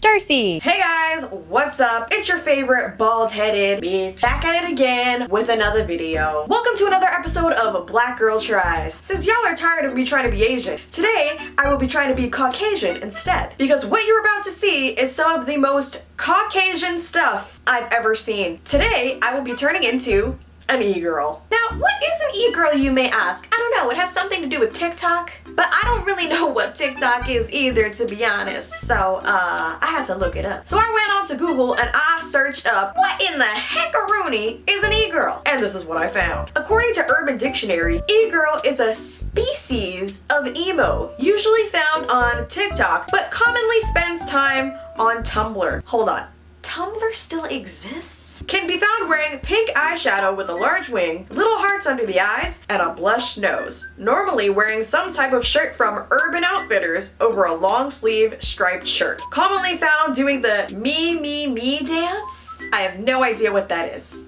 Darcei. Hey guys, what's up? It's your favorite bald-headed bitch back at it again with another video. Welcome to another episode of Black Girl Tries. Since y'all are tired of me trying to be Asian, today I will be trying to be Caucasian instead. Because what you're about to see is some of the most Caucasian stuff I've ever seen. Today I will be turning into an e-girl. Now, what is an e-girl, you may ask? I don't know, it has something to do with TikTok, but I don't really know what TikTok is either, to be honest, so I had to look it up. So I went on to Google and I searched up, what in the heck-a-rooney is an e-girl? And this is what I found. According to Urban Dictionary, e-girl is a species of emo, usually found on TikTok, but commonly spends time on Tumblr. Hold on. Tumblr still exists? Can be found wearing pink eyeshadow with a large wing, little hearts under the eyes, and a blushed nose. Normally wearing some type of shirt from Urban Outfitters over a long sleeve striped shirt. Commonly found doing the me dance? I have no idea what that is.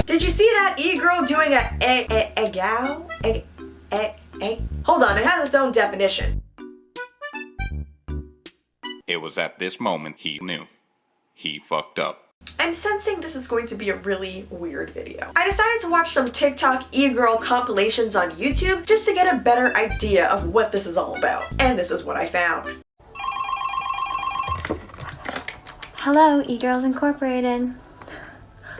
Did you see that e-girl doing a gal? Hold on, it has its own definition. It was at this moment he knew. He fucked up. I'm sensing this is going to be a really weird video. I decided to watch some TikTok e-girl compilations on YouTube just to get a better idea of what this is all about. And this is what I found. Hello, E-Girls Incorporated.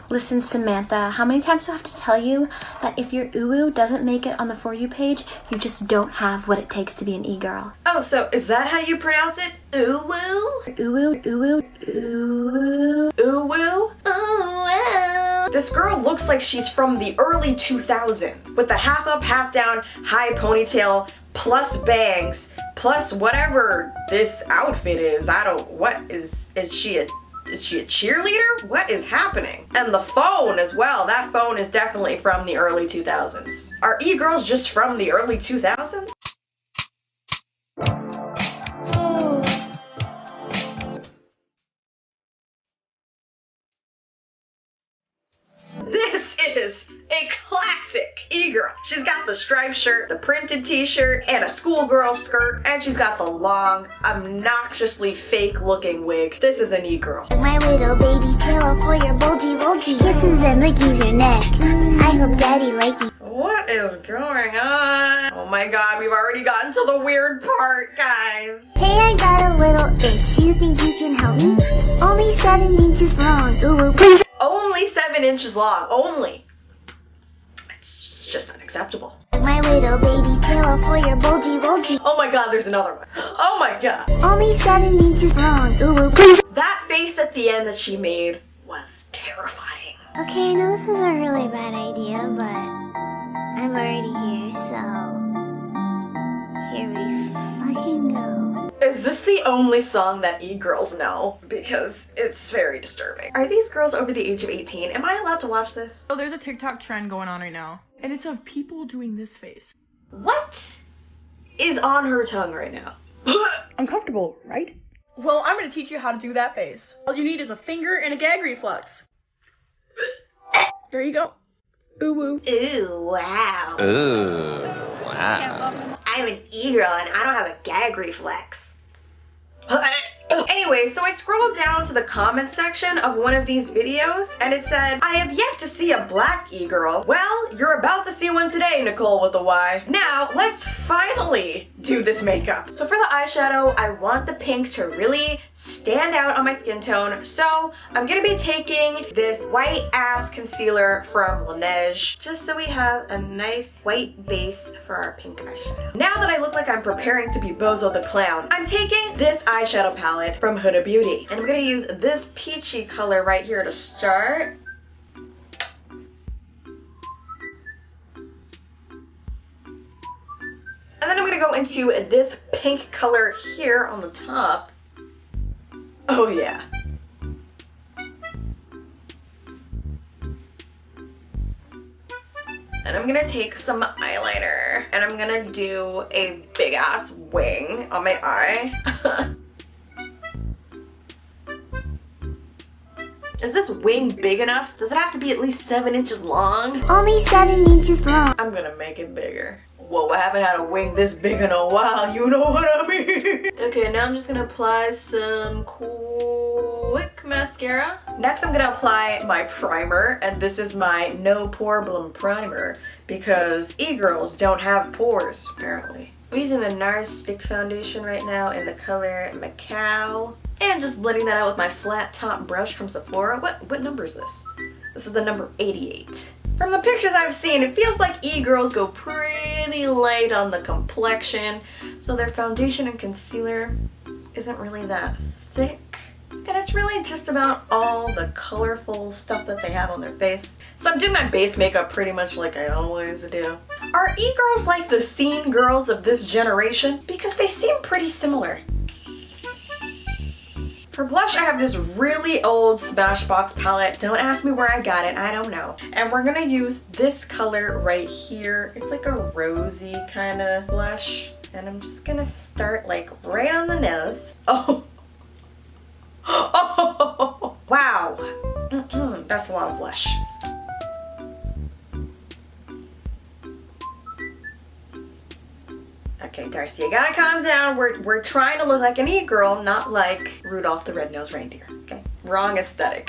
Listen, Samantha, how many times do I have to tell you that if your uwu doesn't make it on the For You page, you just don't have what it takes to be an e-girl? Oh, so is that how you pronounce it? Uwu? Uwu, uwu, uwu. Uwu? Uwu. This girl looks like she's from the early 2000s with the half up, half down, high ponytail, plus bangs, plus whatever this outfit is. Is she a cheerleader? What is happening? And the phone as well. That phone is definitely from the early 2000s. Are e-girls just from the early 2000s? This is a classic e-girl. She's got the striped shirt, the printed t-shirt, and a schoolgirl skirt, and she's got the long, obnoxiously fake-looking wig. This is an e-girl. My little baby tail for your bulgy kisses and lickies your neck. I hope daddy like you. What is going on? Oh my god, we've already gotten to the weird part, guys. Hey, I got a little itch. You think you can help me? Only 7 inches long. Ooh, please. Only 7 inches long. Only. It's just unacceptable. My little baby tail for your bulgy. Oh my god, there's another one. Oh my god. Only 7 inches long. Ooh, please. That face at the end that she made was terrifying. Okay, I know this is a really bad idea, but I'm already here, so here we fucking go. Is this the only song that e-girls know? Because it's very disturbing. Are these girls over the age of 18? Am I allowed to watch this? Oh, there's a TikTok trend going on right now, and it's of people doing this face. What is on her tongue right now? Uncomfortable, right? Well, I'm gonna teach you how to do that face. All you need is a finger and a gag reflex. There you go. Ooh woo. Ooh, wow. Ooh, wow. I'm an e-girl and I don't have a gag reflex. Anyway, so I scrolled down to the comment section of one of these videos and it said, I have yet to see a black e-girl. Well, you're about to see one today, Nicole with a Y. Now, let's finally do this makeup. So for the eyeshadow, I want the pink to really stand out on my skin tone. So I'm gonna be taking this white ass concealer from Laneige, just so we have a nice white base for our pink eyeshadow. Now that I look like I'm preparing to be Bozo the Clown, I'm taking this eyeshadow palette from Huda Beauty. And I'm gonna use this peachy color right here to start. And then I'm gonna go into this pink color here on the top. Oh yeah. And I'm gonna take some eyeliner and I'm gonna do a big ass wing on my eye. Is this wing big enough? Does it have to be at least 7 inches long? Only 7 inches long. I'm gonna make it bigger. Whoa, I haven't had a wing this big in a while, you know what I mean? Okay, now I'm just gonna apply some quick mascara. Next I'm gonna apply my primer, and this is my No Problem primer because e-girls don't have pores, apparently. I'm using the NARS Stick Foundation right now in the color Macau. And just blending that out with my flat top brush from Sephora. What number is this? This is the number 88. From the pictures I've seen, it feels like e-girls go pretty light on the complexion, so their foundation and concealer isn't really that thick. And it's really just about all the colorful stuff that they have on their face. So I'm doing my base makeup pretty much like I always do. Are e-girls like the scene girls of this generation? Because they seem pretty similar. For blush, I have this really old Smashbox palette. Don't ask me where I got it, I don't know. And we're gonna use this color right here. It's like a rosy kind of blush. And I'm just gonna start like right on the nose. Oh, oh, wow. That's a lot of blush. Okay, Darcey, you gotta calm down. We're trying to look like an e-girl, not like Rudolph the Red-Nosed Reindeer, okay? Wrong aesthetic.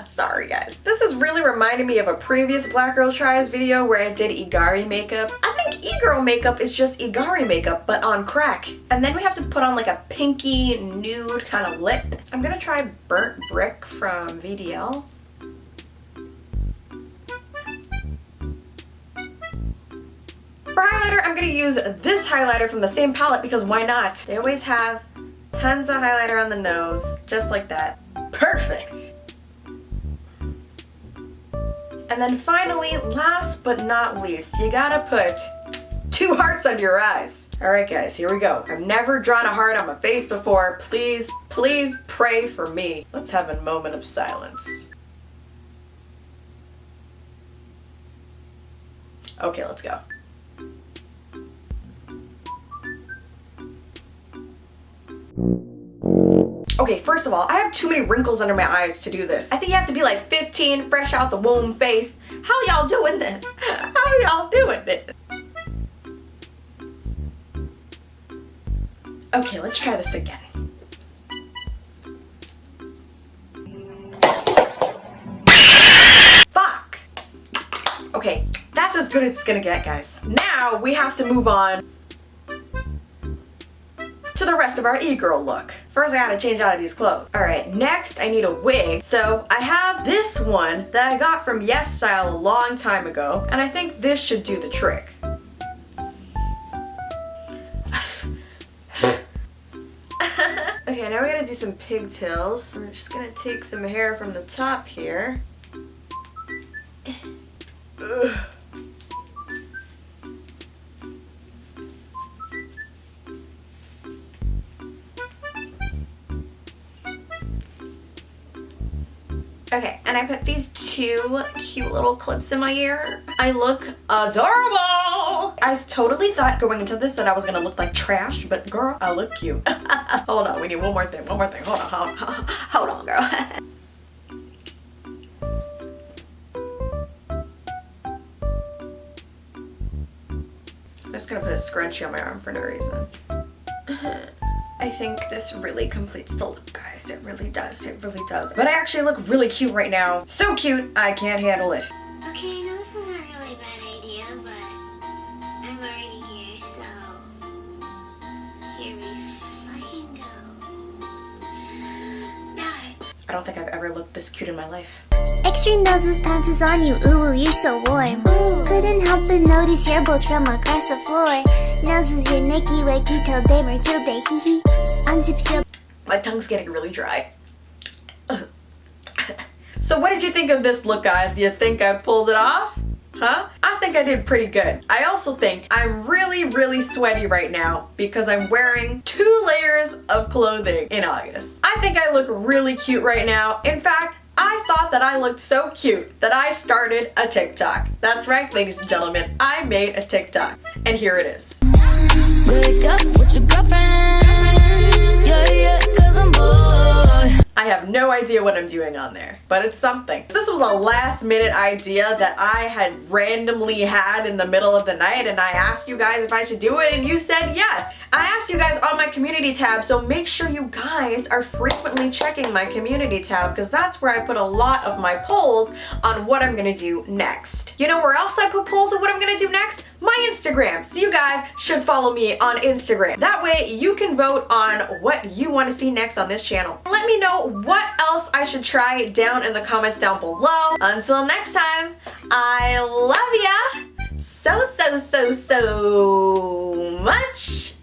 Sorry, guys. This is really reminding me of a previous Black Girl Tries video where I did Igari makeup. I think e-girl makeup is just Igari makeup, but on crack. And then we have to put on like a pinky nude kind of lip. I'm gonna try Burnt Brick from VDL. For highlighter, I'm gonna use this highlighter from the same palette because why not? They always have tons of highlighter on the nose, just like that. Perfect! And then finally, last but not least, you gotta put 2 hearts under your eyes. All right, guys, here we go. I've never drawn a heart on my face before. Please, please pray for me. Let's have a moment of silence. Okay, let's go. Okay, first of all, I have too many wrinkles under my eyes to do this. I think you have to be like 15, fresh out the womb face. How y'all doing this? How y'all doing this? Okay, let's try this again. Fuck! Okay, that's as good as it's gonna get, guys. Now we have to move on to the rest of our e-girl look. First, I gotta change out of these clothes. All right, next I need a wig. So I have this one that I got from Yes Style a long time ago, and I think this should do the trick. Okay, now we're gonna do some pigtails. We're just gonna take some hair from the top here. Ugh. Okay, and I put these 2 cute little clips in my ear. I look adorable! I totally thought going into this that I was gonna look like trash, but girl, I look cute. Hold on, we need one more thing. Hold on, girl. I'm just gonna put a scrunchie on my arm for no reason. I think this really completes the look, guys. It really does. It really does. But I actually look really cute right now. So cute, I can't handle it. Okay, I know this is a really bad idea, but I'm already here, so here we fucking go. I don't think I've ever looked this cute in my life. Extra noses, pants is on you, ooh, you're so warm. Couldn't help but notice your bolts from across the floor. Noses, your Nicky, wakey, till day, Matilda, hee hee. Unzip your... My tongue's getting really dry. So what did you think of this look, guys? Do you think I pulled it off? Huh? I think I did pretty good. I also think I'm really, really sweaty right now because I'm wearing 2 layers of clothing in August. I think I look really cute right now. In fact, I thought that I looked so cute that I started a TikTok. That's right, ladies and gentlemen, I made a TikTok, and here it is. Wake up with your girlfriend. Yeah, 'cause I'm bored. I have no idea what I'm doing on there, but it's something. This was a last minute idea that I had randomly had in the middle of the night, and I asked you guys if I should do it and you said yes. I asked you guys on my community tab, so make sure you guys are frequently checking my community tab because that's where I put a lot of my polls on what I'm gonna do next. You know where else I put polls on what I'm gonna do next? My Instagram. So you guys should follow me on Instagram. That way you can vote on what you want to see next on this channel. Let me know what else I should try down in the comments down below. Until next time, I love ya so much.